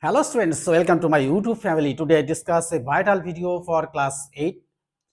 Hello students, welcome to my YouTube family. Today I discuss a vital video for class 8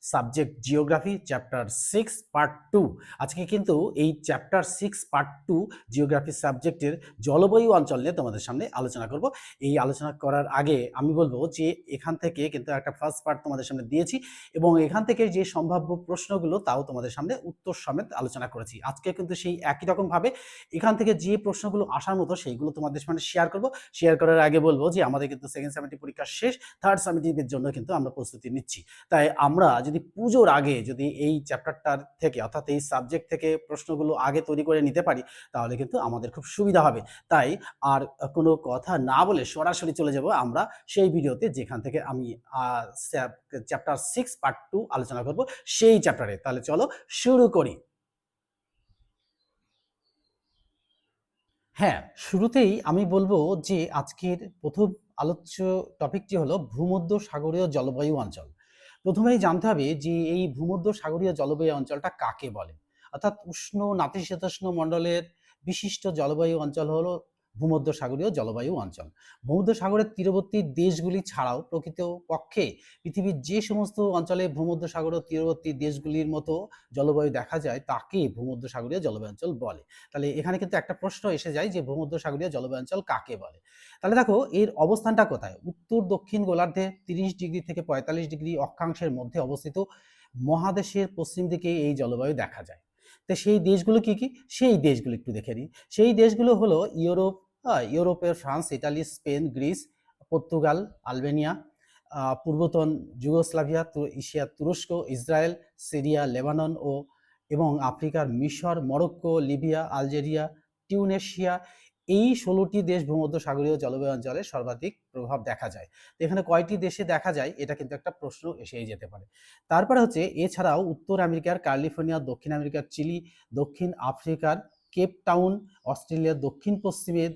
subject geography chapter 6 part 2। আজকে কিন্তু এই chapter 6 part 2 geography সাবজেক্টের জলবায়ু অঞ্চল নিয়ে তোমাদের সামনে আলোচনা করব। এই আলোচনা করার আগে আমি বলবো যে এখান থেকে কিন্তু একটা ফার্স্ট পার্ট তোমাদের সামনে দিয়েছি এবং এখান থেকে যে সম্ভাব্য প্রশ্নগুলো তাও তোমাদের সামনে উত্তর সমেত আলোচনা করেছি। আজকে কিন্তু সেই একই রকমভাবে এখান থেকে যে প্রশ্নগুলো আসার মতো সেইগুলো তোমাদের সামনে শেয়ার করব। শেয়ার করার আগে বলবো যে আমাদের কিন্তু সেকেন্ড সামেটিভ পরীক্ষা শেষ, থার্ড সামেটিভের জন্য কিন্তু আমরা প্রস্তুতি নিচ্ছি। তাই আমরা যদি পুজোর আগে যদি এই চ্যাপ্টারটার থেকে অর্থাৎ এই সাবজেক্ট থেকে প্রশ্নগুলো আগে তৈরি করে নিতে পারি তাহলে কিন্তু আমাদের খুব সুবিধা হবে। তাই আর কোনো কথা না বলে সরাসরি চলে যাব আমরা সেই ভিডিওতে যেখান থেকে আমি চ্যাপ্টার 6 পার্ট 2 আলোচনা করব সেই চ্যাপ্টারে। তাহলে চলো শুরু করি। হ্যাঁ, শুরুতেই আমি বলবো যে আজকের প্রথম আলোচ্য টপিকটি হলো ভূমধ্য সাগরীয় জলবায়ু অঞ্চল। প্রথমেই জানতে হবে যে এই ভূমধ্য সাগরীয় জলবায়ু অঞ্চলটা কাকে বলে। অর্থাৎ উষ্ণ নাতিশীতোষ্ণ মণ্ডলের বিশিষ্ট জলবায়ু অঞ্চল হলো ভূমধ্য সাগরীয় জলবায়ু অঞ্চল। ভূমধ্য সাগরের তীরবর্তী দেশগুলি ছাড়াও প্রকৃতপক্ষে পৃথিবীর যে সমস্ত অঞ্চলে ভূমধ্য সাগরীয় তীরবর্তী দেশগুলির মতো জলবায়ু দেখা যায় তাকে ভূমধ্য সাগরীয় জলবায়ু অঞ্চল বলে। তাহলে এখানে কিন্তু একটা প্রশ্ন এসে যায় যে ভূমধ্য সাগরীয় জলবায়ু অঞ্চল কাকে বলে। তাহলে দেখো এর অবস্থানটা কোথায়। উত্তর দক্ষিণ গোলার্ধে 30 ডিগ্রি থেকে 45 ডিগ্রি অক্ষাংশের মধ্যে অবস্থিত মহাদেশের পশ্চিম দিকে এই জলবায়ু দেখা যায়। তো সেই দেশগুলো কি কি, সেই দেশগুলো একটু দেখে নিই। সেই দেশগুলো হলো ইউরোপের France, Italy, Spain, Greece, Portugal, Albania, পূর্বতন যুগোস্লাভিয়া, এশিয়ার তুরস্ক, ইসরায়েল, সিরিয়া, লেবানন এবং আফ্রিকার মিশর, মরক্কো, লিবিয়া, আলজেরিয়া, টিউনেশিয়া। এই 16টি দেশ ভূমধ্য সাগরীয় জলবায়ু অঞ্চলে সর্বাধিক প্রভাব দেখা যায়। তো এখানে কয়টি দেশে দেখা যায় এটা কিন্তু একটা প্রশ্ন এসেই যেতে পারে। তারপরে হচ্ছে এছাড়াও উত্তর আমেরিকার ক্যালিফোর্নিয়া, দক্ষিণ আমেরিকার চিলি, দক্ষিণ আফ্রিকার কেপ টাউন, অস্ট্রেলিয়ার দক্ষিণ পশ্চিমের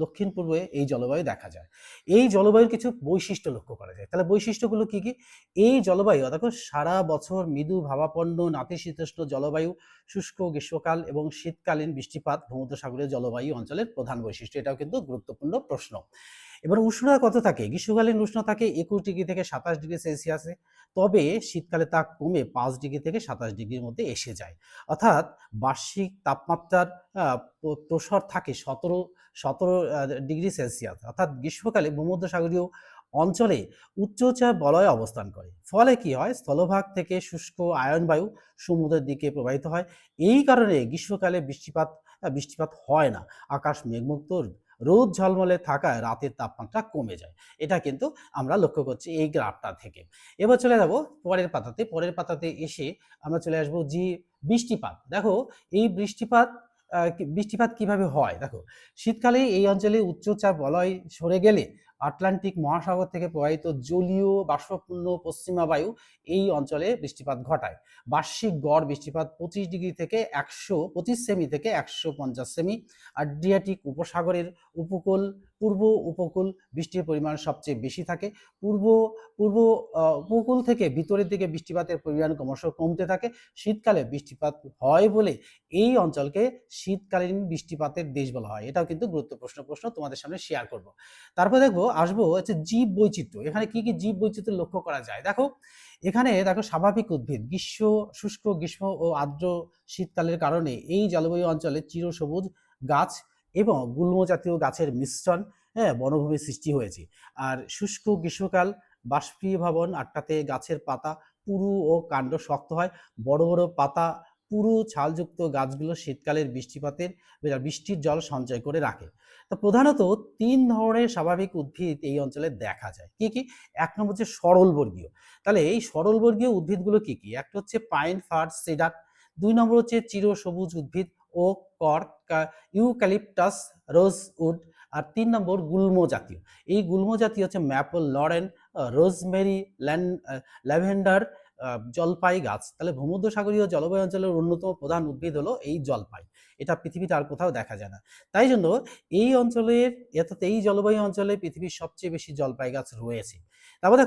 দক্ষিণ পূর্বে এই জলবায়ু দেখা যায়। এই জলবায়ুর কিছু বৈশিষ্ট্য লক্ষ্য করা যায়। তাহলে বৈশিষ্ট্যগুলো কি কি? এই জলবায়ু দেখো সারা বছর মৃদু ভাবাপন্ন নাতিশীতোষ্ণ জলবায়ু, শুষ্ক গ্রীষ্মকাল এবং শীতকালীন বৃষ্টিপাত ভূমধ্যসাগরীয় জলবায়ু অঞ্চলের প্রধান বৈশিষ্ট্য। এটাও কিন্তু গুরুত্বপূর্ণ প্রশ্ন। এবার উষ্ণতা কত থাকে? গ্রীষ্মকালীন উষ্ণতা থাকে 21 ডিগ্রি থেকে 27 ডিগ্রি সেলসিয়াসে, তবে শীতকালে তা কমে 5 ডিগ্রি থেকে 27 ডিগ্রির মধ্যে এসে যায়। অর্থাৎ বার্ষিক তাপমাত্রার প্রসার থাকে 17 ডিগ্রি সেলসিয়াস। অর্থাৎ গ্রীষ্মকালে ভূমধ্যসাগরীয় অঞ্চলে উচ্চচাপ বলয় অবস্থান করে। ফলে কি হয়? স্থলভাগ থেকে শুষ্ক আয়ন বায়ু সমুদ্রের দিকে প্রবাহিত হয়। এই কারণে গ্রীষ্মকালে বৃষ্টিপাত হয় না। আকাশ মেঘমুক্ত, রোদ ঝলমলে থাকায় রাতের তাপমাত্রা কমে যায়। এটা কিন্তু আমরা লক্ষ্য করছি এই গ্রাফটা থেকে। এবার চলে যাব পরের পাতাতে এসে আমরা চলে আসবো যে বৃষ্টিপাত। দেখো এই বৃষ্টিপাত কিভাবে হয়। দেখো শীতকালে এই অঞ্চলে উচ্চচাপ বলয় সরে গেলে আটলান্টিক মহাসাগর থেকে প্রবাহিত জলীয় বাষ্পপূর্ণ পশ্চিমা বায়ু এই অঞ্চলে বৃষ্টিপাত ঘটায়। বার্ষিক গড় বৃষ্টিপাত 25 সেমি থেকে 150 সেমি। আড্রিয়াটিক উপসাগরের পূর্ব উপকূল বৃষ্টির পরিমাণ সবচেয়ে বেশি থাকে। পূর্ব উপকূল থেকে ভিতরের দিকে বৃষ্টিপাতের পরিমাণ ক্রমশ কমতে থাকে। শীতকালে বৃষ্টিপাত হয় বলে এই অঞ্চলকে শীতকালীন বৃষ্টিপাতের দেশ বলা হয়। এটাও কিন্তু গুরুত্বপূর্ণ প্রশ্ন, তোমাদের সামনে শেয়ার করব। তারপর আসবো হচ্ছে জীব বৈচিত্র্য। এখানে কি কি জীব বৈচিত্র্য লক্ষ্য করা যায়। এখানে স্বাভাবিক উদ্ভিদ শুষ্ক গ্রীষ্ম ও আর্দ্র শীতকালের কারণে এই জলবায়ু অঞ্চলে চিরসবুজ গাছ এবং গুল্ম জাতীয় গাছের মিশ্রণ বনভূমির সৃষ্টি হয়েছে। আর শুষ্ক গ্রীষ্মকাল বাষ্পীভবন আটকাতে গাছের পাতা পুরু ও কাণ্ড শক্ত হয়। বড় বড় পাতা পুরু ছালযুক্ত গাছগুলো শীতকালের বৃষ্টির জল সঞ্চয় করে রাখে। তো প্রধানত 3 ধরনের স্বাভাবিক উদ্ভিদ এই অঞ্চলে দেখা যায়। কি কি? এক নম্বর হচ্ছে সরলবর্গীয়। তাহলে এই সরলবর্গীয় উদ্ভিদগুলো কি কি? একটা হচ্ছে পাইন, ফার, সিডার। 2 নম্বর হচ্ছে চিরসবুজ উদ্ভিদ ওক, কর্ক, ইউক্যালিপটাস, রোজউড। আর 3 নম্বর গুল্ম জাতীয়। এই গুল্ম জাতীয় হচ্ছে ম্যাপল, লরেন, রোজমেরি, ল্যাভেন্ডার, জলপাই গাছ। তাহলে ভূমধ্যসাগরীয় জলবায়ু অঞ্চলের অন্যতম প্রধান উদ্ভিদ হলো এই জলপাই। এটা পৃথিবীতে আর কোথাও দেখা যায় না। তাই জন্য এই জলবায়ু অঞ্চলে পৃথিবীর সবচেয়ে বেশি জলপাই গাছ রয়েছে। তারপর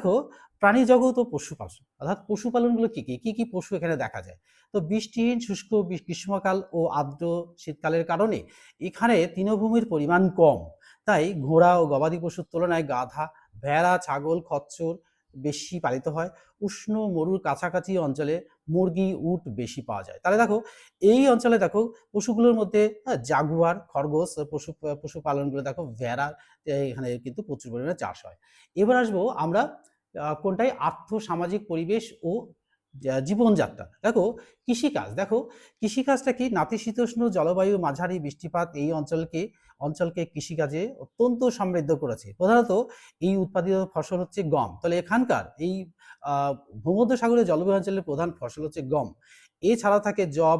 প্রাণী জগৎ ও পশুপালন। অর্থাৎ পশুপালনগুলো কি কি? কি কি পশু এখানে দেখা যায়? তো বৃষ্টিহীন শুষ্ক গ্রীষ্মকাল ও আর্দ্র শীতকালের কারণে এখানে তৃণভূমির পরিমাণ কম। তাই ঘোড়া ও গবাদি পশুর তুলনায় গাধা, ভেড়া, ছাগল, খচ্চর বেশি পালিত হয়। উষ্ণ মরুর কাছাকাছি অঞ্চলে মুরগি, উট বেশি পাওয়া যায়। তাহলে দেখো এই অঞ্চলে দেখো পশুগুলোর মধ্যে জাগুয়ার, খরগোশ পশুপালনগুলো দেখো ভেড়া এখানে কিন্তু প্রচুর পরিমাণে চাষ হয়। এবার আসবো আমরা কোনটায় আর্থ-সামাজিক পরিবেশ ও জীবনযাত্রা। দেখো কৃষিকাজ, দেখো কৃষিকাজটা কি নাতিশীতোষ্ণ জলবায়ু, মাঝারি বৃষ্টিপাত এই অঞ্চলকে কৃষিকাজে অত্যন্ত সমৃদ্ধ করেছে। প্রধানত এই উৎপাদিত ফসল হচ্ছে গম। তাহলে এখানকার এই ভূমধ্যসাগরীয় জলবায়ু অঞ্চলের প্রধান ফসল হচ্ছে গম। এছাড়া থাকে যব,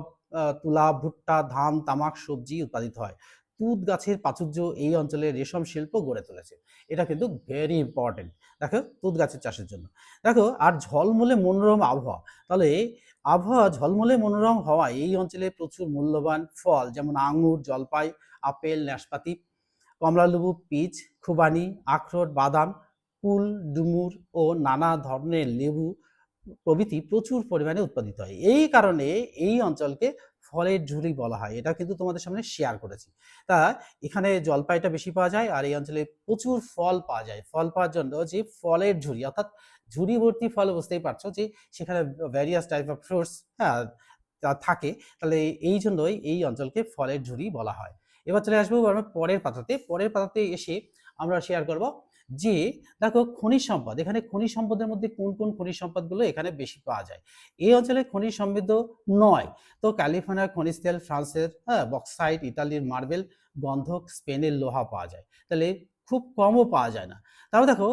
তুলা, ভুট্টা, ধান, তামাক, সবজি উৎপাদিত হয়। তুঁত গাছের প্রাচুর্য এই অঞ্চলে রেশম শিল্প গড়ে তুলেছে। এটা কিন্তু ভেরি ইম্পর্টেন্ট। দেখো তুঁত গাছের চাষের জন্য। দেখো আর ঝলমলে মনোরম আবহাওয়া। তাহলে আবহাওয়া ঝলমলে মনোরম হওয়ায় এই অঞ্চলে প্রচুর মূল্যবান ফল যেমন আঙ্গুর, জলপাই, আপেল, নাশপাতি, কমলালেবু, পিচ, খুবানি, আখরোট, বাদাম, কুল, ডুমুর ও নানা ধরনের লেবু প্রভৃতি প্রচুর পরিমাণে উৎপাদিত হয়। এই কারণে এই অঞ্চলকে ফলের ঝুড়ি বলা হয়। এটা কিন্তু তোমাদের সামনে শেয়ার করেছি। তা এখানে জলপাইটা বেশি পাওয়া যায় আর এই অঞ্চলে প্রচুর ফল পাওয়া যায়। ফল পাওয়ার জন্য যে ফলের ঝুড়ি অর্থাৎ ঝুড়ি ভর্তি ফল, বুঝতেই পারছো যে সেখানে ভ্যারিয়াস টাইপ অফ ফ্রুটস, হ্যাঁ, থাকে। তাহলে এই জন্যই এই অঞ্চলকে ফলের ঝুড়ি বলা হয়। এবার চলে আসবো আমরা পরের পাতাতে। পরের পাতাতে এসে আমরা শেয়ার করব যে দেখো খনিজ সম্পদ। এখানে খনিজ সম্পদের মধ্যে কোন কোন খনিজ সম্পদগুলো এখানে বেশি পাওয়া যায়। এই অঞ্চলে খনিজ সমৃদ্ধ নয়। তো ক্যালিফোর্নিয়ার খনিজ তেল, ফ্রান্সের বক্সাইট, ইতালির মার্বেল, গন্ধক, স্পেনের লোহা পাওয়া যায়। তাহলে খুব কমও পাওয়া যায় না। তারপর দেখো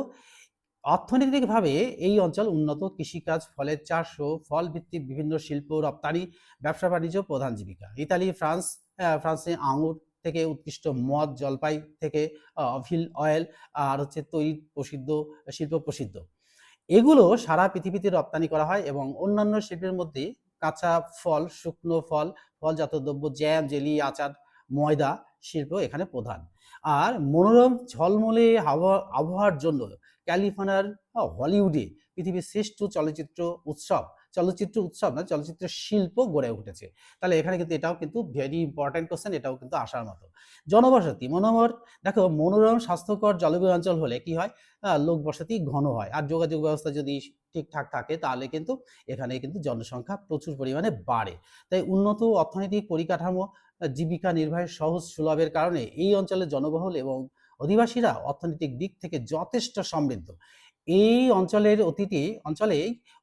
অর্থনৈতিকভাবে এই অঞ্চল উন্নত, কৃষিকাজ, ফলের চাষ ও ফল ভিত্তিক বিভিন্ন শিল্প, রপ্তানি, ব্যবসা বাণিজ্য প্রধান জীবিকা। ইতালি, ফ্রান্সে আঙুর থেকে উৎকৃষ্ট মদ, জলপাই থেকে অলিভ অয়েল আর হচ্ছে তৈরি শিল্প প্রসিদ্ধ। এগুলো সারা পৃথিবীতে রপ্তানি করা হয় এবং অন্যান্য শিল্পের মধ্যে কাঁচা ফল, শুকনো ফল, ফলজাত দ্রব্য, জ্যাম, জেলি, আচার, ময়দা শিল্প এখানে প্রধান। আর মনোরম ঝলমলে আবহাওয়ার জন্য ক্যালিফোর্নিয়ার হলিউডে পৃথিবীর শ্রেষ্ঠ চলচ্চিত্র উৎসব না, চলচ্চিত্র শিল্প গড়ে উঠেছে। তাহলে এখানে কিন্তু এটাও কিন্তু ভেরি ইম্পর্টেন্ট কোশ্চেন, এটাও কিন্তু আসার মতো। জনবসতি দেখো মনোরম স্বাস্থ্যকর জলবায়ু অঞ্চল হলে কি হয়, লোক বসতি ঘন হয় আর যোগাযোগ ব্যবস্থা যদি ঠিকঠাক থাকে তাহলে কিন্তু এখানে কিন্তু জনসংখ্যা প্রচুর পরিমাণে বাড়ে। তাই উন্নত অর্থনৈতিক পরিকাঠামো, জীবিকা নির্বাহের সহজ সুলভের কারণে এই অঞ্চলের জনবহুল এবং অধিবাসীরা অর্থনৈতিক দিক থেকে যথেষ্ট সমৃদ্ধ। এই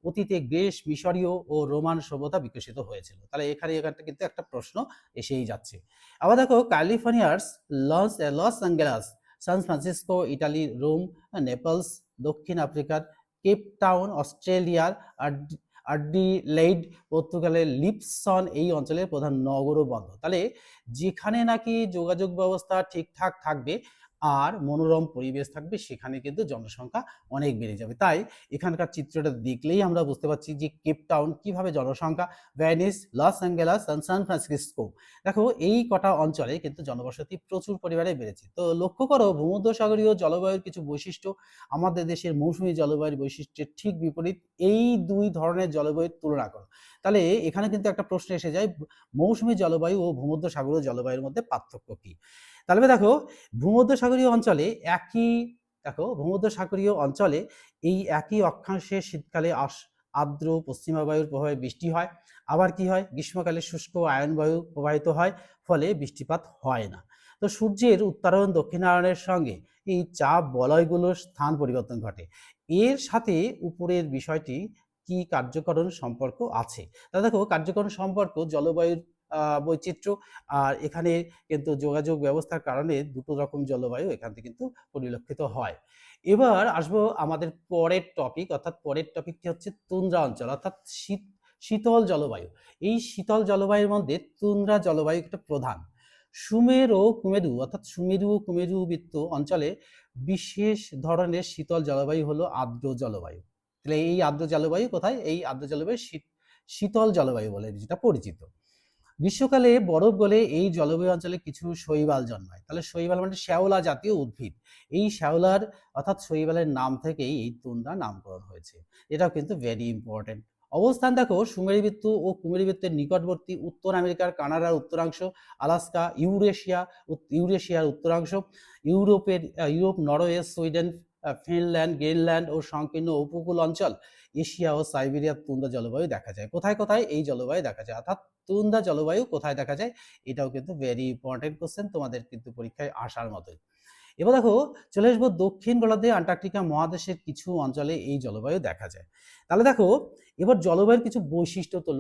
অতীতে গ্রিস, মিশরীয় ও রোমান সভ্যতা বিকশিত হয়েছিল। তাহলে এখানে কিন্তু একটা প্রশ্ন এসেই যাচ্ছে। আবার দেখো ক্যালিফোর্নিয়ার Los Angeles, San Francisco Italy, Rome, Naples দক্ষিণ আফ্রিকার, কেপ টাউন অস্ট্রেলিয়ার, আডিলেইড পর্তুগালের, লিপসন এই অঞ্চলের প্রধান নগর ও বন্দর। তাহলে যেখানে নাকি যোগাযোগ ব্যবস্থা ঠিকঠাক থাকবে আর মনোরম পরিবেশ থাকবে সেখানে কিন্তু জনসংখ্যা অনেক বেড়ে যাবে। তাই এখানকার চিত্রটা দেখলেই আমরা বুঝতে পারছি যে কেপ টাউন কিভাবে জনসংখ্যা, Venice, Los Angeles, San Francisco, দেখো এই কটা অঞ্চলে কিন্তু জনবসতি প্রচুর পরিমাণে বেড়েছে। তো লক্ষ্য করো ভূমধ্যসাগরীয় জলবায়ুর কিছু বৈশিষ্ট্য আমাদের দেশের মৌসুমী জলবায়ুর বৈশিষ্ট্যের ঠিক বিপরীত। এই দুই ধরনের জলবায়ুর তুলনা করো। তাহলে এখানে কিন্তু একটা প্রশ্ন এসে যায়, মৌসুমী জলবায়ু ও ভূমধ্যসাগরীয় জলবায়ুর মধ্যে পার্থক্য কি। তাহলে দেখো ভূমধ্যসাগরীয় অঞ্চলে ভূমধ্যসাগরীয় অঞ্চলে এই একই অক্ষাংশে শীতকালে আর্দ্র পশ্চিমা বায়ুর প্রভাবে বৃষ্টি হয়। আবার কি হয়, গ্রীষ্মকালে শুষ্ক আয়ন বায়ু প্রবাহিত হয়, ফলে বৃষ্টিপাত হয় না। তো সূর্যের উত্তরণ দক্ষিণায়নের সঙ্গে এই চাপ বলয়গুলোর স্থান পরিবর্তন ঘটে। এর সাথে উপরের বিষয়টি কি কার্যকরণ সম্পর্ক আছে। তা দেখো কার্যকরণ সম্পর্ক জলবায়ুর বৈচিত্র্য আর এখানে কিন্তু যোগাযোগ ব্যবস্থার কারণে দুটো রকম জলবায়ু এখান থেকে কিন্তু পরিলক্ষিত হয়। এবার আসবো আমাদের পরের টপিক, অর্থাৎ পরের টপিকটি হচ্ছে তুন্দ্রা অঞ্চল অর্থাৎ শীতল জলবায়ু। এই শীতল জলবায়ুর মধ্যে তুন্দ্রা জলবায়ু একটা প্রধান। সুমেরু ও কুমেরুবৃত্ত অঞ্চলে বিশেষ ধরনের শীতল জলবায়ু হলো আর্দ্র জলবায়ু। তাহলে এই আর্দ্র জলবায়ু কোথায়, এই আর্দ্র জলবায়ু শীতল জলবায়ু বলে যেটা পরিচিত। গ্রীষ্মকালে বরফ গলে এই জলবায়ু অঞ্চলে কিছু শৈবাল জন্মায়। তাহলে শৈবাল মানে শ্যাওলা জাতীয় উদ্ভিদ। এই শ্যাওলার অর্থাৎ শৈবালের নাম থেকেই এই তুন্দ্রা নামকরণ হয়েছে। এটাও কিন্তু ভেরি ইম্পর্টেন্ট অবস্থান দেখো সুমেরু ও কুমেরু বৃত্তের নিকটবর্তী উত্তর আমেরিকার কানাডার উত্তরাংশ, আলাস্কা, ইউরেশিয়ার উত্তরাংশ, Europe, Norway, Sweden, Finland, Greenland ও সংকীর্ণ উপকূল অঞ্চল, এশিয়া ও সাইবেরিয়ার তুন্দ্রা জলবায়ু দেখা যায়। কোথায় কোথায় এই জলবায়ু দেখা যায়, অর্থাৎ তুন্দ্রা জলবায়ু কোথায় দেখা যায়, এটাও কিন্তু ভেরি ইম্পর্টেন্ট কোশ্চেন, তোমাদের কিন্তু পরীক্ষায় আসার মতোই। এবার দেখো চলে আসবো দক্ষিণ গোলার্ধে আন্টার্কটিকা মহাদেশের কিছু অঞ্চলে এই জলবায়ু দেখা যায়। তাহলে দেখো এবার জলবায়ুর কিছু বৈশিষ্ট্য তো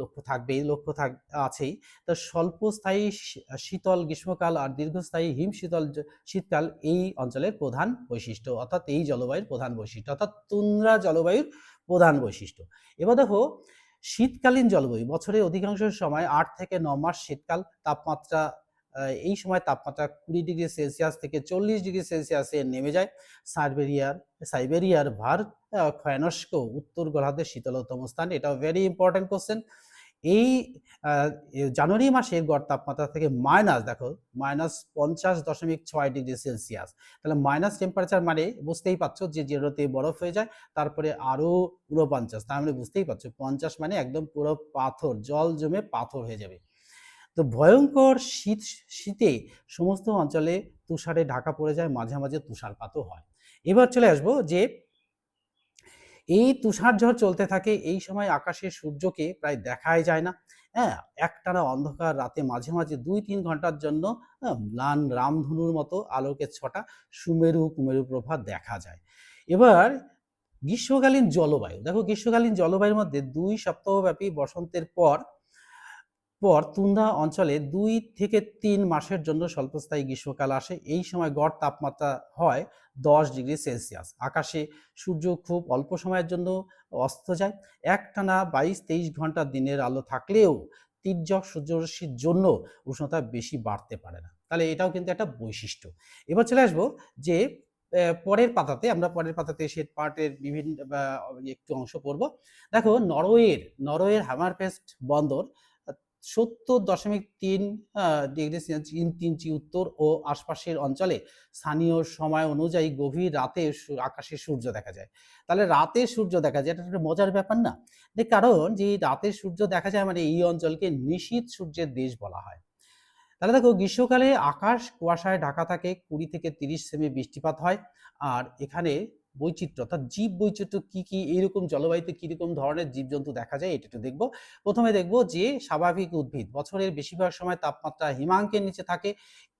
আছেই। তা স্বল্পস্থায়ী শীতল গ্রীষ্মকাল আর দীর্ঘস্থায়ী শীতল শীতকাল এই অঞ্চলের প্রধান বৈশিষ্ট্য, অর্থাৎ এই জলবায়ুর প্রধান বৈশিষ্ট্য, অর্থাৎ তুন্দ্রা জলবায়ুর প্রধান বৈশিষ্ট্য। এবার দেখো শীতকালীন জলবায়ু, বছরে অধিকাংশ সময় ৮ থেকে ৯ মাস শীতকাল, তাপমাত্রা এই সময় তাপমাত্রা 20 ডিগ্রি সেলসিয়াস থেকে 40 ডিগ্রি সেলসিয়াসে নেমে যায়। সাইবেরিয়ার ক্ষয়নস্ক উত্তর গোলার্ধের শীতলতম স্থান, এটাও ভেরি ইম্পর্টেন্ট কোশ্চেন। এই জানুয়ারি মাসের গড় তাপমাত্রা থেকে -50.6 ডিগ্রি সেলসিয়াস, তাহলে মাইনাস টেম্পারেচার মানে বুঝতেই পারছো যে জিরোতে বরফ হয়ে যায়, তারপরে আরো 49, তার মানে বুঝতেই পারছো 50 মানে একদম পুরো পাথর, জল জমে পাথর হয়ে যাবে। তো ভয়ঙ্কর শীতে সমস্ত অঞ্চলে তুষারে ঢাকা পড়ে যায়, মাঝে মাঝে তুষারপাতও হয়। এবার চলে আসবো যে এই তুষার ঝড় চলতে থাকে, এই সময় আকাশে সূর্যকে প্রায় দেখাই যায় না। হ্যাঁ, একটানা অন্ধকার রাতে মাঝে মাঝে 2-3 ঘন্টার জন্য ম্লান রামধনুর মতো আলোকের ছটা সুমেরু কুমেরু প্রভা দেখা যায়। এবার গ্রীষ্মকালীন জলবায়ু দেখো, গ্রীষ্মকালীন জলবায়ুর মধ্যে 2 সপ্তাহব্যাপী বসন্তের পর তুন্দ্রা অঞ্চলে 2 থেকে 3 মাসের জন্য স্বল্পস্থায়ী গ্রীষ্মকাল আসে। এই সময় গড় তাপমাত্রা হয় 10 ডিগ্রি সেলসিয়াস। আকাশে সূর্য খুব অল্প সময়ের জন্য অস্ত যায়। একটানা 22-23 ঘন্টা দিনের আলো থাকলেও তীর্যক সূর্যরশ্মির জন্য উষ্ণতা বেশি বাড়তে পারে না। তাহলে এটাও কিন্তু একটা বৈশিষ্ট্য। এবার চলে আসবো যে পরের পাতাতে সে পার্টের বিভিন্ন একটু অংশ পড়ব। দেখো নরওয়ের হ্যামারফেস্ট বন্দর 70.3 ডিগ্রি ইঞ্চি উত্তর ও আশপাশের অঞ্চলে স্থানীয় সময় অনুযায়ী গভীর রাতে আকাশে সূর্য দেখা যায়। তাহলে রাতে সূর্য দেখা যায়, এটা একটা মজার ব্যাপার না? কারণ যে রাতে সূর্য দেখা যায় মানে এই অঞ্চলকে নিশীথ সূর্যের দেশ বলা হয়। তাহলে দেখো গ্রীষ্মকালে আকাশ কুয়াশায় ঢাকা থাকে, 20 থেকে 30 সেমি বৃষ্টিপাত হয়। আর এখানে বৈচিত্র্য, অর্থাৎ জীব বৈচিত্র্য কি কি, এইরকম জলবায়ুতে কিরকম ধরনের জীবজন্তু দেখা যায় এটা একটু দেখবো। প্রথমে দেখবো যে স্বাভাবিক উদ্ভিদ, বছরের বেশিরভাগ সময় তাপমাত্রা হিমাঙ্কের নিচে থাকে,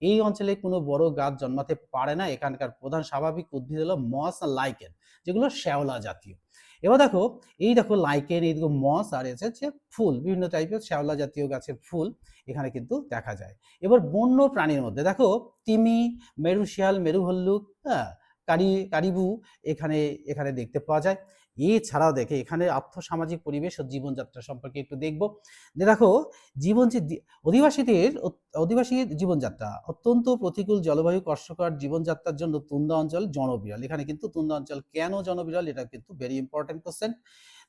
এই অঞ্চলে কোনো বড় গাছ জন্মাতে পারে না। এখানকার প্রধান স্বাভাবিক উদ্ভিদ হলো মস আর লাইকেন, যেগুলো শ্যাওলা জাতীয়। এবার দেখো লাইকেন, এইদিকে মস, আর হচ্ছে ফুল, বিভিন্ন টাইপের শ্যাওলা জাতীয় গাছের ফুল এখানে কিন্তু দেখা যায়। এবার বন্য প্রাণীর মধ্যে দেখো তিমি, মেরু শিয়াল, মেরু ভাল্লুক, হ্যাঁ, কারিবু এখানে দেখতে পাওয়া যায়। এছাড়াও দেখে এখানে আর্থসামাজিক পরিবেশ ও জীবনযাত্রা সম্পর্কে একটু দেখবো। দেখো অধিবাসীর জীবনযাত্রা অত্যন্ত প্রতিকূল জলবায়ু, কষ্টকর জীবনযাত্রার জন্য তুন্দ্রা অঞ্চল জনবিরল। এখানে কিন্তু তুন্দ্রা অঞ্চল কেন জনবিরল, এটা কিন্তু ভেরি ইম্পর্টেন্ট কোশ্চেন।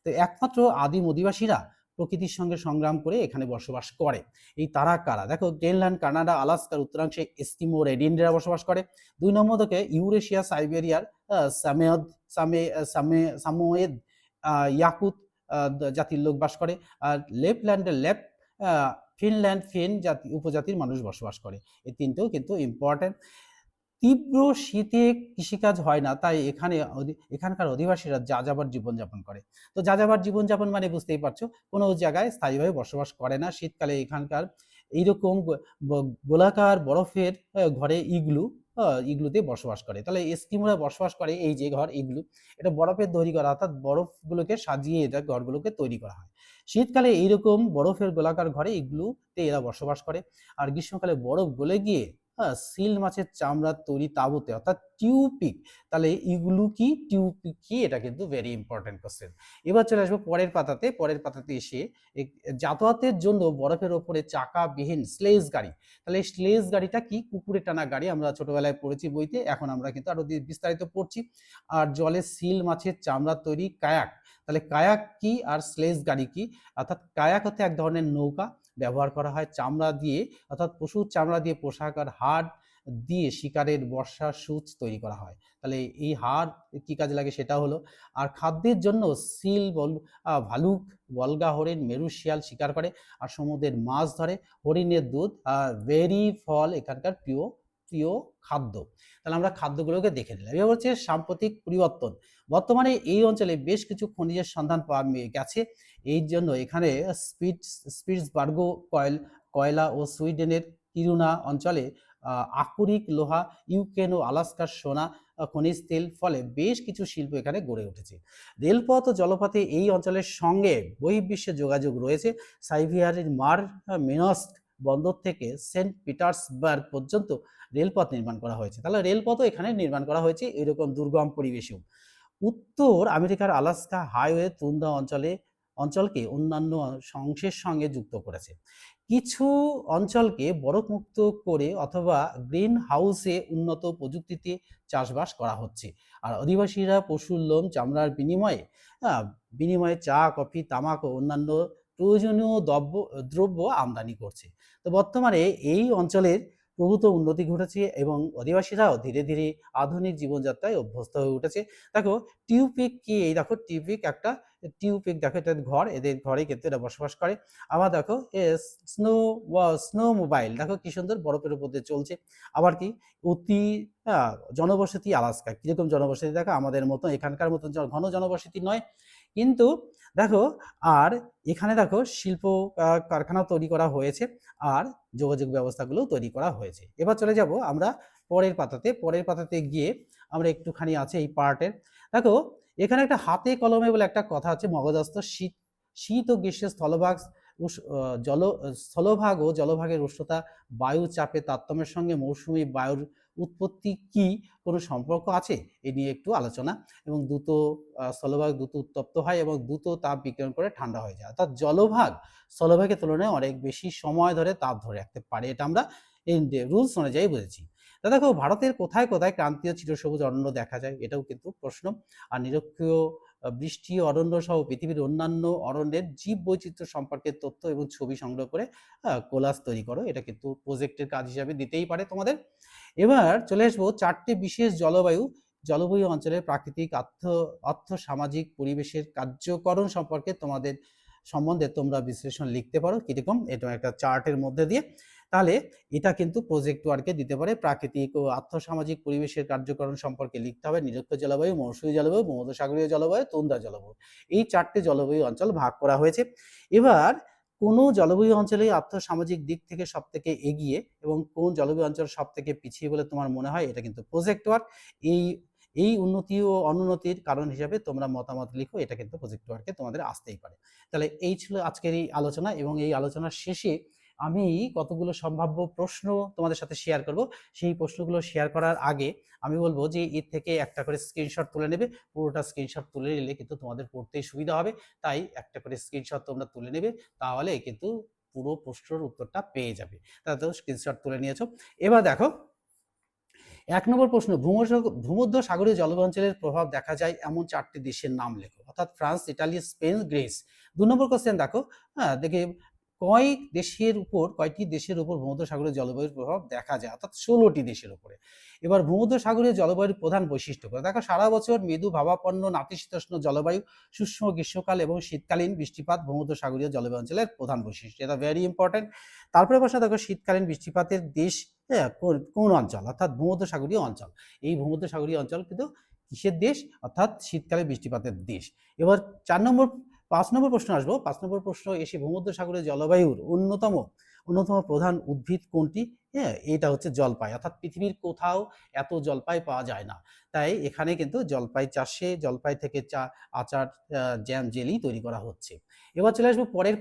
তো একমাত্র আদিম অধিবাসীরা প্রকৃতির সঙ্গে সংগ্রাম করে এখানে বসবাস করে। এই তারা কারা? দেখো গ্রিনল্যান্ড, কানাডা, আলাস্কার উত্তরাংশে এস্কিমো রেড ইন্ডিয়ানরা বসবাস করে। 2 নম্বর থেকে ইউরেশিয়া, সাইবেরিয়ার সামোয়েদ, ইয়াকুত জাতির লোক বাস করে। আর ফিনল্যান্ড ফিন উপজাতির মানুষ বসবাস করে। এই তিনটেও কিন্তু ইম্পর্টেন্ট। তীব্র শীতে কৃষিকাজ হয় না, তাই এখানকার অধিবাসীরা যাযাবর জীবনযাপন করে। তো যাযাবর জীবনযাপন মানে বুঝতেই পারছো, কোনো জায়গায় স্থায়ীভাবে বসবাস করে না। শীতকালে এখানকার এইরকম গোলাকার বরফের ঘরে ইগলুতে বসবাস করে। তাহলে এস্কিমোরা বসবাস করে এই যে ঘর ইগলু, এটা বরফের তৈরি করা, অর্থাৎ বরফগুলোকে সাজিয়ে এটা ঘরগুলোকে তৈরি করা হয়। শীতকালে এইরকম বরফের গোলাকার ঘরে ইগলুতে এরা বসবাস করে। আর গ্রীষ্মকালে বরফ গলে গিয়ে সিল মাছের চামড়ার তৈরি তাঁবুতে, অর্থাৎ টিউপিক। তাহলে ইগুলু কি, টিউপিক কি, এটা কিন্তু ভেরি ইম্পর্টেন্ট কোশ্চেন। এবার চলে আসবো পরের পাতাতে এসে যাতায়াতের জন্য বরফের ওপরে চাকাবিহীন স্লেজ গাড়ি। তাহলে এই স্লেজ গাড়িটা কি? কুকুরে টানা গাড়ি, আমরা ছোটবেলায় পড়েছি বইতে, এখন আমরা কিন্তু আরো বিস্তারিত পড়ছি। আর জলে সিল মাছের চামড়ার তৈরি কায়াক। তাহলে কায়াক কি আর স্লেজ গাড়ি কি? অর্থাৎ কায়াক হচ্ছে এক ধরনের নৌকা, ব্যবহার করা হয় চামড়া দিয়ে, অর্থাৎ পশুর চামড়া দিয়ে পোশাক আর হাড় দিয়ে শিকারের বর্ষার সূচ তৈরি করা হয়। তাহলে এই হাড় কি কাজে লাগে সেটা হলো। আর খাদ্যের জন্য সিল, ভালুক, বলগা হরিণ, মেরু শিয়াল শিকার করে, আর সমুদ্রের মাছ ধরে। হরিণের দুধ আর বেরি ফল এখানকার প্রিয় প্রিয় খাদ্য। তাহলে আমরা খাদ্যগুলোকে দেখে নিলাম। এবার হচ্ছে সাম্প্রতিক পরিবর্তন। বর্তমানে এই অঞ্চলে বেশ কিছু খনিজের সন্ধান পাওয়া গেছে। এই জন্য এখানে স্পিটসবার্গ কয়লা ও সুইডেনের কিরুনা অঞ্চলে আকরিক লোহা, ইউক্রেন ও আলাস্কার সোনা, খনিজ তেল, ফলে বেশ কিছু শিল্প এখানে গড়ে উঠেছে। রেলপথ ও জলপথে এই অঞ্চলের সঙ্গে বহির্বিশ্বে যোগাযোগ রয়েছে। সাইবেরিয়ার মিনস্ক বন্দর থেকে সেন্ট পিটার্সবার্গ পর্যন্ত রেলপথ নির্মাণ করা হয়েছে। তাহলে রেলপথও এখানে নির্মাণ করা হয়েছে এরকম দুর্গম পরিবেশেও। উত্তর আমেরিকার আলাস্কা হাইওয়ে তুন্দ্রা অঞ্চলকে অন্যান্য অংশের সঙ্গে যুক্ত করেছে। কিছু অঞ্চলকে বরফমুক্ত করে অথবা গ্রিন হাউসে উন্নত প্রযুক্তিতে চাষবাস করা হচ্ছে। আর অধিবাসীরা পশুর লোম, চামড়ার বিনিময়ে চা, কফি, তামাক ও অন্যান্য প্রয়োজনীয় দ্রব্য আমদানি করছে। তো বর্তমানে এই অঞ্চলের প্রভূত উন্নতি ঘটেছে এবং অধিবাসীরাও ধীরে ধীরে আধুনিক জীবনযাত্রায় অভ্যস্ত হয়ে উঠেছে। দেখো টিউপিক কি, এই দেখো টিউপিক একটা টিউপিক, দেখো এটা ঘর, এদের ঘরে কিন্তু এরা বসবাস করে। আবার দেখো স্নো মোবাইল, দেখো কি সুন্দর বরফের উপর দিয়ে চলছে। আবার কি অতি জনবসতি আলাস্কা, কিরকম জনবসতি দেখো, আমাদের মতো এখানকার মতো ঘন জনবসতি নয় কিন্তু দেখো। আর এখানে দেখো শিল্প কারখানা তৈরি করা হয়েছে আর যোগাযোগ ব্যবস্থাগুলো তৈরি করা হয়েছে। এবার চলে যাব আমরা পরের পাতাতে গিয়ে আমরা একটুখানি আছে এই পার্টের। দেখো এখানে একটা হাতে কলমে বলে একটা কথা আছে মগজস্থ। শীত ও গ্রীষ্মের স্থলভাগ ও জলভাগের উষ্ণতা, বায়ু চাপে তারতম্যের সঙ্গে মৌসুমী বায়ুর উৎপত্তি কি কোনো সম্পর্ক আছে, এ নিয়ে একটু আলোচনা। এবং স্থলভাগ দ্রুত উত্তপ্ত হয় এবং দ্রুত তাপ বিকিরণ করে ঠান্ডা হয়ে যায়, অর্থাৎ জলভাগ স্থলভাগের তুলনায় অনেক বেশি সময় ধরে তাপ ধরে রাখতে পারে। এটা আমরা রুলস অনুযায়ী বুঝেছি। তা দেখো ভারতের কোথায় কোথায় ক্রান্তীয় চিরসবুজ অরণ্য দেখা যায়, এটাও কিন্তু প্রশ্ন। আর নিরক্ষীয় বৃষ্টি অরণ্য সহ পৃথিবীর অন্যান্য অরণ্যের জীব বৈচিত্র্য সম্পর্কে তথ্য এবং ছবি সংগ্রহ করে কোলাজ তৈরি করো, এটা কিন্তু প্রজেক্টের কাজ হিসাবে দিতেই পারে তোমাদের। এবার চলে আসবো চারটি বিশেষ জলবায়ু অঞ্চলের প্রাকৃতিক অর্থ সামাজিক পরিবেশের কার্যকরণ সম্বন্ধে তোমরা বিশ্লেষণ লিখতে পারো। কিরকম, এটা একটা চার্টের মধ্যে দিয়ে। তাহলে এটা কিন্তু প্রজেক্ট ওয়ার্কে দিতে পারে। প্রাকৃতিক ও আর্থসামাজিক পরিবেশের কার্যকরণ সম্পর্কে লিখতে হবে। নিরক্ষীয় জলবায়ু, মৌসুমী জলবায়ু, ভূমধ্যসাগরীয় জলবায়ু, তুন্দ্রা জলবায়ু, এই চারটে জলবায়ু অঞ্চল ভাগ করা হয়েছে। এবার কোন জলবায়ু অঞ্চলে আর্থসামাজিক দিক থেকে সব থেকে এগিয়ে এবং কোন জলবায়ু অঞ্চল সব থেকে পিছিয়ে বলে তোমার মনে হয়, এটা কিন্তু প্রজেক্ট ওয়ার্ক। এই উন্নতি ও অনুন্নতির কারণ হিসাবে তোমরা মতামত লিখো, এটা কিন্তু প্রজেক্ট ওয়ার্কে তোমাদের আসতেই পারে। তাহলে এই ছিল আজকের এই আলোচনা, এবং এই আলোচনার শেষে আমি কতগুলো সম্ভাব্য প্রশ্ন তোমাদের সাথে শেয়ার করব। সেই প্রশ্নগুলো শেয়ার করার আগে আমি বলবো যে এর থেকে একটা করে স্ক্রিনশট তুলে নেবে। পুরোটা স্ক্রিনশট তুলে নিলে কিন্তু তোমাদের পড়তেই সুবিধা হবে, তাই একটা করে স্ক্রিনশট তোমরা তুলে নেবে, তাহলে কিন্তু পুরো প্রশ্নের উত্তরটা পেয়ে যাবে। তাহলে তো স্ক্রিনশট তুলে নিয়েছো। এবার দেখো 1 নম্বর প্রশ্ন, ভূমধ্য সাগরীয় জলবায়ু অঞ্চলের প্রভাব দেখা যায় এমন 4টি দেশের নাম লেখো, অর্থাৎ ফ্রান্স, ইটালি, স্পেন, গ্রিস। 2 নম্বর কোশ্চেন দেখো, দেখে কয়টি দেশের উপর ভূমধ্য সাগরীয় জলবায়ুর প্রভাব দেখা যায়, অর্থাৎ 16টি দেশের উপরে। এবার ভূমধ্য সাগরীয় জলবায়ুর প্রধান বৈশিষ্ট্য করে দেখো, সারা বছর মৃদু ভাবাপন্ন নাতিশীতোষ্ণ জলবায়ু, শুষ্ক গ্রীষ্মকাল এবং শীতকালীন বৃষ্টিপাত ভূমধ্য সাগরীয় জলবায়ু অঞ্চলের প্রধান বৈশিষ্ট্য, এটা ভেরি ইম্পর্টেন্ট। তারপরে বসা দেখো শীতকালীন বৃষ্টিপাতের দেশ কোন অঞ্চল, অর্থাৎ ভূমধ্য সাগরীয় অঞ্চল। এই ভূমধ্য সাগরীয় অঞ্চল কিন্তু কিসের দেশ, অর্থাৎ শীতকালে বৃষ্টিপাতের দেশ। এবার 5 নম্বর প্রশ্ন আসবো। 5 নম্বর প্রশ্ন এসে, ভূমধ্য সাগরীয় জলবায়ুর অন্যতম প্রধান উদ্ভিদ কোনটি? এটা হচ্ছে জলপাই, অর্থাৎ পৃথিবীর কোথাও এত জলপাই পাওয়া যায় না, তাই এখানে কিন্তু জলপাই চাষে, জলপাই থেকে আচার, জ্যাম, জেলি তৈরি করা হচ্ছে। এবার চলে আসবো পরের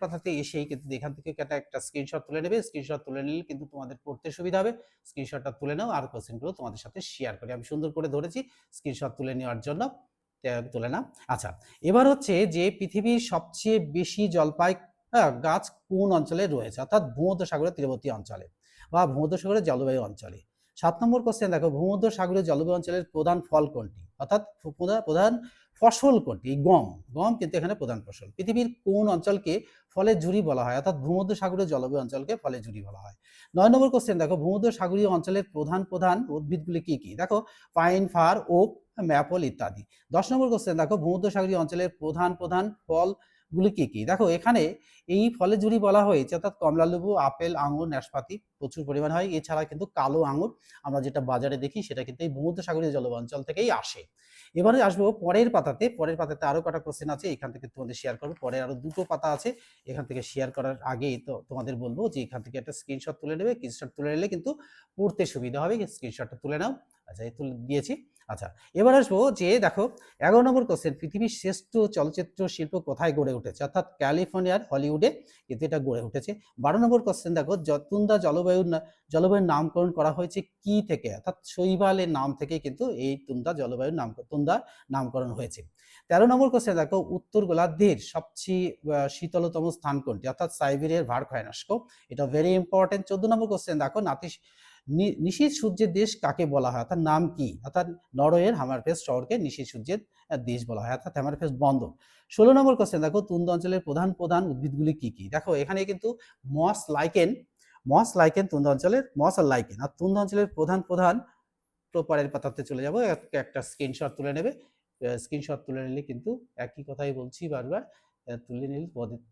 পাতাতে এসেই কিন্তু এখান থেকে একটা স্ক্রিনশট তুলে নেবে। স্ক্রিনশট তুলে নিলে কিন্তু তোমাদের পড়তে সুবিধা হবে। স্ক্রিনশটটা তুলে নাও আর কোশ্চেনগুলো তোমাদের সাথে শেয়ার করি। আমি সুন্দর করে ধরেছি স্ক্রিনশট তুলে নেওয়ার জন্য, তুলে নাও। আচ্ছা, এবার হচ্ছে যে পৃথিবীর সবচেয়ে বেশি জলপাই গাছ কোন অঞ্চলে রয়েছে, অর্থাৎ ভূমধ্য সাগরের তীরবর্তী অঞ্চলে বা ভূমধ্য সাগরের জলবায়ু অঞ্চলে। 7 নম্বর কোশ্চেন দেখো, ভূমধ্য সাগরের জলবায়ু অঞ্চলের প্রধান ফল কোনটি? অর্থাৎ প্রধান ফসল কোনটি? গম। গম কিন্তু এখানে প্রধান ফসল। পৃথিবীর কোন অঞ্চলকে ফলের ঝুড়ি বলা হয়? অর্থাৎ ভূমধ্যসাগরীয় জলবায়ু অঞ্চলকে ফলের ঝুড়ি বলা হয়। ৯ নম্বর কোশ্চেন দেখো, ভূমধ্যসাগরীয় অঞ্চলের প্রধান উদ্ভিদগুলি কি কি? দেখো পাইন, ফার, ওক, ম্যাপল ইত্যাদি। ১০ নম্বর কোশ্চেন দেখো, ভূমধ্যসাগরীয় অঞ্চলের প্রধান ফলগুলি কি কি? দেখো এখানে এই ফলের ঝুড়ি বলা হয়েছে, অর্থাৎ কমলালেবু, আপেল, আঙুর, নাশপাতি প্রচুর পরিমাণ হয়। এছাড়া কিন্তু কালো আঙুর আমরা যেটা বাজারে দেখি সেটা কিন্তু এই ভূমধ্যসাগরীয় জলবায়ু অঞ্চল থেকেই আসে। এবারে আসবো পরের পাতাতে। পরের পাতাতে আরো কটা কোশ্চেন আছে, এখান থেকে তোমাদের শেয়ার করবো। পরে আরো দুটো পাতা আছে, এখান থেকে শেয়ার করার আগেই তো তোমাদের বলবো যে এখান থেকে একটা স্ক্রিনশট তুলে নেবে। স্ক্রিনশট তুলে নিলে কিন্তু পড়তে সুবিধা হবে। স্ক্রিনশটটা তুলে নাও। আচ্ছা, এই তুলে দিয়েছি। আচ্ছা, এবার আসবো যে দেখো ১১ নম্বর কোশ্চেন, পৃথিবীর শ্রেষ্ঠ চলচ্চিত্র শিল্প কোথায় গড়ে উঠেছে? অর্থাৎ ক্যালিফোর্নিয়ার হলিউডে কিন্তু এটা গড়ে উঠেছে। ১২ নম্বর কোশ্চেন দেখো, তুন্দা জলবায়ুর নামকরণ করা হয়েছে কি থেকে? অর্থাৎ শৈবালের নাম থেকে কিন্তু এই তুন্দা নামকরণ হয়েছে। ১৩ নম্বর কোশ্চেন দেখো, উত্তর গোলার্ধের সবচেয়ে শীতলতম স্থান কোনটি? অর্থাৎ সাইবেরিয়ার ভারখয়ানস্ক। এটা ভেরি ইম্পর্টেন্ট। ১৪ নম্বর কোশ্চেন দেখো, নিশীথ সূর্যের দেশ কাকে বলা হয়? অর্থাৎ নাম কি? অর্থাৎ নরওয়ের হামারফেস্ট শহরকে নিশীথ সূর্যের দেশ বলা হয়, অর্থাৎ হামারফেস্ট বন্দর। ১৬ নম্বর কোশ্চেন দেখো, তুন্দ্র অঞ্চলের প্রধান উদ্ভিদগুলি কি কি? দেখো এখানে কিন্তু মস লাইকেন তুন্দ্র অঞ্চলের মস আর লাইকেন। আর তুন্দ্র অঞ্চলের প্রধান পরের পাতাতে চলে যাব। একটা স্ক্রিনশট তুলে নেবে। স্ক্রিনশট তুলে নিলে কিন্তু একই কথাই বলছি বারবার, তুলে নিলে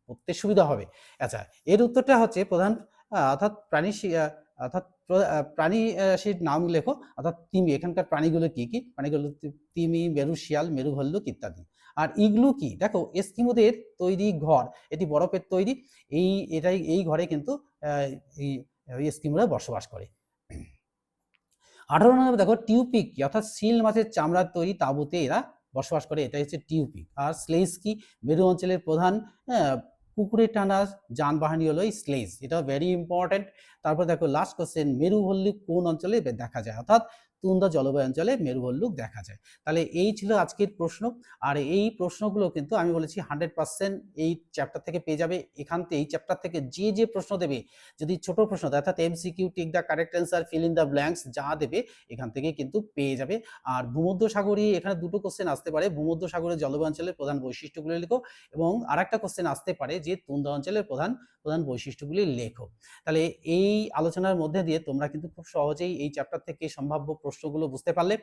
পড়তে সুবিধা হবে। আচ্ছা, এর উত্তরটা হচ্ছে অর্থাৎ প্রাণী রাশির নাম লেখো। অর্থাৎ তিমি, এখানকার প্রাণীগুলো কি কি? প্রাণীগুলো তিমি, মেরু শিয়াল, মেরু ভাল্লুক ইত্যাদি। আর ইগলু কি? দেখো এস্কিমোদের তৈরি ঘর, এটি বরফের তৈরি। এই ঘরে কিন্তু এই এস্কিমোরা বসবাস করে। ১৮ নম্বর দেখো, টিউপিক কি? অর্থাৎ সিল মাছের চামড়ার তৈরি তাঁবুতে এরা বসবাস করে, এটাই হচ্ছে টিউপিক। আর স্লেজ কি? মেরু অঞ্চলের প্রধান পুকুরে টানা যানবাহনই হলো এই স্লেজ। এটা ভেরি ইম্পর্টেন্ট। তারপর দেখো লাস্ট কোশ্চেন, মেরু ভল্লুক কোন অঞ্চলে দেখা যায়? অর্থাৎ তুন্দ্রা জলবায়ু অঞ্চলে মেরু ভল্লুক দেখা যায়। তাহলে এই ছিল আজকের প্রশ্ন। আর এই প্রশ্নগুলো কিন্তু আমি বলেছি 100% এই চ্যাপ্টার থেকে পেয়ে যাবে। এই চ্যাপ্টার থেকে যে প্রশ্ন দেবে, যদি ছোট প্রশ্ন দেয় অর্থাৎ MCQ, tick the correct answer, fill in the blanks যা দেবে এখান থেকে কিন্তু পেয়ে যাবে। আর ভূমধ্যসাগরীয় এখানে দুটো কোশ্চেন আসতে পারে, ভূমধ্যসাগরীয় জলবায়ু অঞ্চলের প্রধান বৈশিষ্ট্যগুলি লেখো, এবং আরেকটা কোশ্চেন আসতে পারে যে তুন্দ্রা অঞ্চলের প্রধান বৈশিষ্ট্যগুলি লেখো। তাহলে এই আলোচনার মধ্যে দিয়ে তোমরা কিন্তু খুব সহজেই এই চ্যাপ্টার থেকে সম্ভাব্য প্রশ্নগুলো বুঝতে পারলে।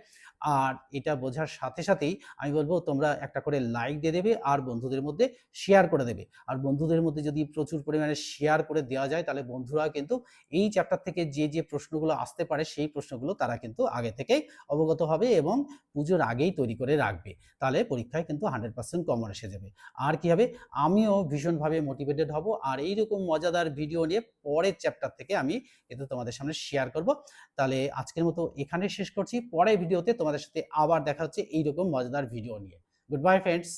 আর এটা বোঝার সাথে সাথেই আমি বলবো তোমরা একটা করে লাইক দিয়ে দেবে আর বন্ধুদের মধ্যে শেয়ার করে দেবে। আর বন্ধুদের মধ্যে যদি প্রচুর পরিমাণে শেয়ার করে দেওয়া যায় তাহলে বন্ধুরা কিন্তু এই চ্যাপ্টার থেকে যে প্রশ্নগুলো আসতে পারে সেই প্রশ্নগুলো তারা কিন্তু আগে থেকেই অবগত হবে এবং পুজোর আগেই তৈরি করে রাখবে। তাহলে পরীক্ষায় কিন্তু 100% কমন এসে যাবে। আর কি হবে, আমিও ভীষণভাবে মোটিভেটেড হব আর এইরকম মজাদার ভিডিও নিয়ে পরের চ্যাপ্টার থেকে আমি কিন্তু তোমাদের সামনে শেয়ার করব। তাহলে আজকের মতো এখানে শেষ করছি। পরের ভিডিওতে তোমাদের সাথে আবার দেখা হচ্ছে এইরকম মজাদার ভিডিও নিয়ে। Good bye friends.